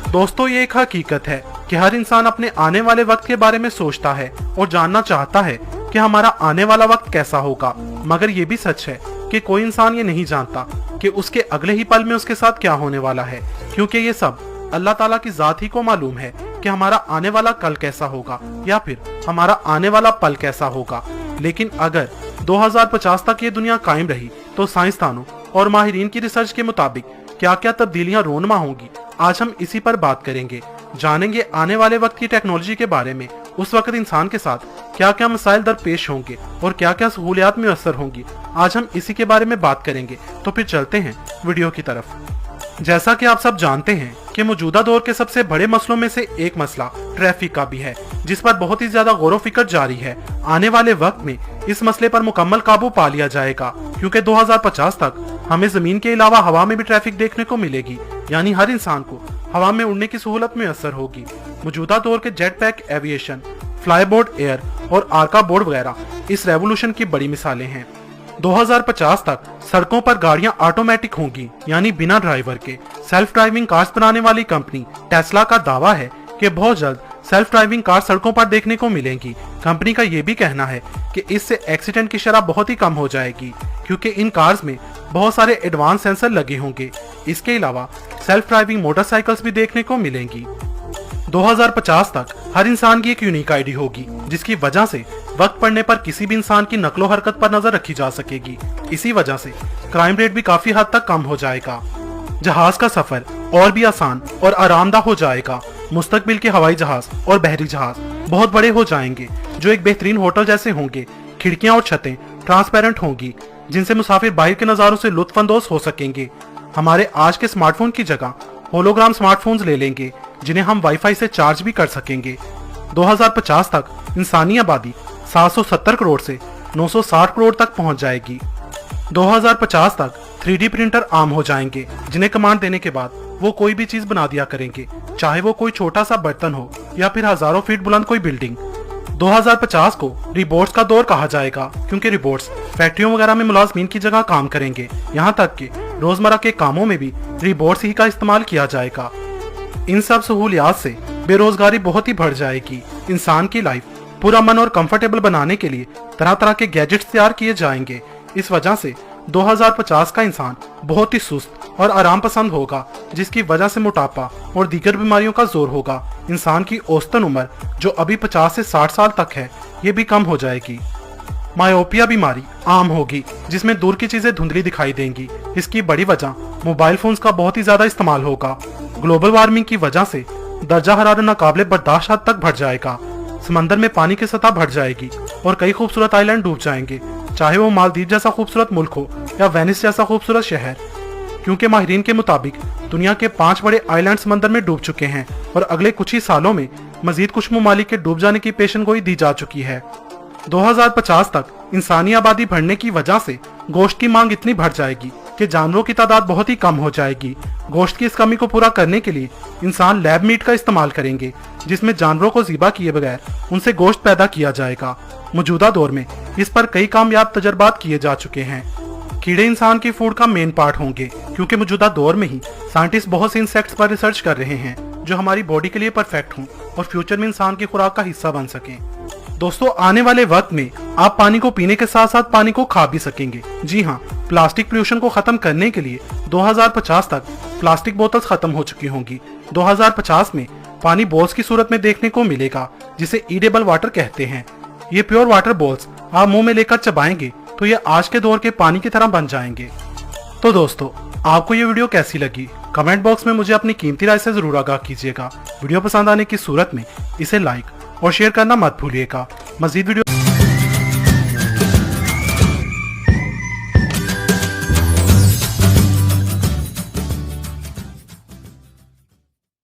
दोस्तों, ये एक हकीकत है कि हर इंसान अपने आने वाले वक्त के बारे में सोचता है और जानना चाहता है कि हमारा आने वाला वक्त कैसा होगा। मगर ये भी सच है कि कोई इंसान ये नहीं जानता कि उसके अगले ही पल में उसके साथ क्या होने वाला है, क्योंकि ये सब अल्लाह ताला की जात ही को मालूम है कि हमारा आने वाला कल कैसा होगा या फिर हमारा आने वाला पल कैसा होगा। लेकिन अगर 2050 तक ये दुनिया कायम रही तो साइंसदानों और माहिरीन की रिसर्च के मुताबिक क्या क्या तब्दीलियां रोनमा होंगी, आज हम इसी पर बात करेंगे। जानेंगे आने वाले वक्त की टेक्नोलॉजी के बारे में, उस वक्त इंसान के साथ क्या क्या मसाइल दरपेश होंगे और क्या क्या सहूलियात मुयस्सर होंगी। आज हम इसी के बारे में बात करेंगे। तो फिर चलते हैं वीडियो की तरफ। जैसा कि आप सब जानते हैं कि मौजूदा दौर के सबसे बड़े मसलों में से एक मसला ट्रैफिक का भी है, जिस पर बहुत ही ज्यादा गौर व फिक्र जारी है। आने वाले वक्त में इस मसले पर मुकम्मल काबू पा लिया जाएगा, क्योंकि 2050 तक हमें जमीन के अलावा हवा में भी ट्रैफिक देखने को मिलेगी, यानी हर इंसान को हवा में उड़ने की सहूलत मुयस्सर होगी। मौजूदा दौर के जेट पैक एविएशन, फ्लाईबोर्ड एयर और आर्का बोर्ड वगैरह इस रेवोल्यूशन की बड़ी मिसालें हैं। 2050 तक सड़कों पर गाड़ियां ऑटोमेटिक होंगी, यानी बिना ड्राइवर के। सेल्फ ड्राइविंग कार्स बनाने वाली कंपनी टेस्ला का दावा है कि बहुत जल्द सेल्फ ड्राइविंग कार सड़कों पर देखने को मिलेंगी। कंपनी का ये भी कहना है कि इससे एक्सीडेंट की शरह बहुत ही कम हो जाएगी, क्योंकि इन कार्स में बहुत सारे एडवांस सेंसर लगे होंगे। इसके अलावा सेल्फ ड्राइविंग मोटरसाइकिल्स भी देखने को मिलेंगी। 2050 तक हर इंसान की एक यूनिक आईडी होगी, जिसकी वजह से वक्त पड़ने पर किसी भी इंसान की नकलो हरकत पर नजर रखी जा सकेगी। इसी वजह से क्राइम रेट भी काफी हद तक कम हो जाएगा। जहाज का सफर और भी आसान और आरामदाह हो जाएगा। मुस्तकबिल के हवाई जहाज और बहरी जहाज बहुत बड़े हो जाएंगे, जो एक बेहतरीन होटल जैसे होंगे। खिड़कियां और छतें ट्रांसपेरेंट होंगी, जिनसे मुसाफिर बाहर के नजारों से लुत्फानंदोज हो सकेंगे। हमारे आज के स्मार्टफोन की जगह होलोग्राम स्मार्टफोन्स ले लेंगे, जिन्हें हम वाईफाई से चार्ज भी कर सकेंगे। 2050 तक इंसानी आबादी 770 करोड़ से 960 करोड़ तक पहुंच जाएगी। 2050 तक 3D प्रिंटर आम हो जाएंगे, जिन्हें कमांड देने के बाद वो कोई भी चीज बना दिया करेंगे, चाहे वो कोई छोटा सा बर्तन हो या फिर हजारों फीट बुलंद कोई बिल्डिंग। 2050 को रिबोट्स का दौर कहा जाएगा, क्योंकि रिबोट्स फैक्ट्रियों वगैरह में मुलाजमीन की जगह काम करेंगे। यहाँ तक कि रोजमर्रा के कामों में भी रिबोट्स ही का इस्तेमाल किया जाएगा। इन सब सहूलियात से बेरोजगारी बहुत ही बढ़ जाएगी। इंसान की लाइफ पूरा मन और कंफर्टेबल बनाने के लिए तरह तरह के गैजेट्स तैयार किए जाएंगे। इस वजह से 2050 का इंसान बहुत ही सुस्त और आराम पसंद होगा, जिसकी वजह से मोटापा और दीगर बीमारियों का जोर होगा। इंसान की औसतन उम्र, जो अभी 50 से 60 साल तक है, ये भी कम हो जाएगी। मायोपिया बीमारी आम होगी, जिसमें दूर की चीजें धुंधली दिखाई देंगी। इसकी बड़ी वजह मोबाइल फोन्स का बहुत ही ज्यादा इस्तेमाल होगा। ग्लोबल वार्मिंग की वजह से दर्जा हरारत नाकाबिले बर्दाश्त हद तक बढ़ जाएगा। समंदर में पानी की सतह बढ़ जाएगी और कई खूबसूरत आइलैंड डूब जाएंगे, चाहे वो मालदीव जैसा खूबसूरत मुल्क हो या वेनिस जैसा खूबसूरत शहर, क्योंकि माहिरीन के मुताबिक दुनिया के 5 बड़े आइलैंड समंदर में डूब चुके हैं और अगले कुछ ही सालों में मजीद कुछ ममालिक के डूब जाने की पेशेनगोई दी जा चुकी है। 2050 तक इंसानी आबादी बढ़ने की वजह से गोश्त की मांग इतनी बढ़ जाएगी कि जानवरों की तादाद बहुत ही कम हो जाएगी। गोश्त की इस कमी को पूरा करने के लिए इंसान लैब मीट का इस्तेमाल करेंगे, जिसमें जानवरों को ज़िबा किए बगैर उनसे गोश्त पैदा किया जाएगा। मौजूदा दौर में इस पर कई कामयाब तजर्बात किए जा चुके हैं। कीड़े इंसान की फूड का मेन पार्ट होंगे, क्योंकि मौजूदा दौर में ही साइंटिस्ट बहुत से इंसेक्ट्स पर रिसर्च कर रहे हैं, जो हमारी बॉडी के लिए परफेक्ट हों और फ्यूचर में इंसान की खुराक का हिस्सा बन सकें। दोस्तों, आने वाले वक्त में आप पानी को पीने के साथ साथ पानी को खा भी सकेंगे। जी हाँ, प्लास्टिक पोल्यूशन को खत्म करने के लिए 2050 तक प्लास्टिक बोतल्स खत्म हो चुकी होंगी। 2050 में पानी बॉल्स की सूरत में देखने को मिलेगा, जिसे ईडेबल वाटर कहते हैं। ये प्योर वाटर बॉल्स आप मुंह में लेकर चबाएंगे तो ये आज के दौर के पानी की तरह बन जाएंगे। तो दोस्तों, आपको ये वीडियो कैसी लगी? कमेंट बॉक्स में मुझे अपनी कीमती राय से जरूर आगाह कीजिएगा। वीडियो पसंद आने की सूरत में इसे लाइक और शेयर करना मत भूलिएगा। मजीद वीडियो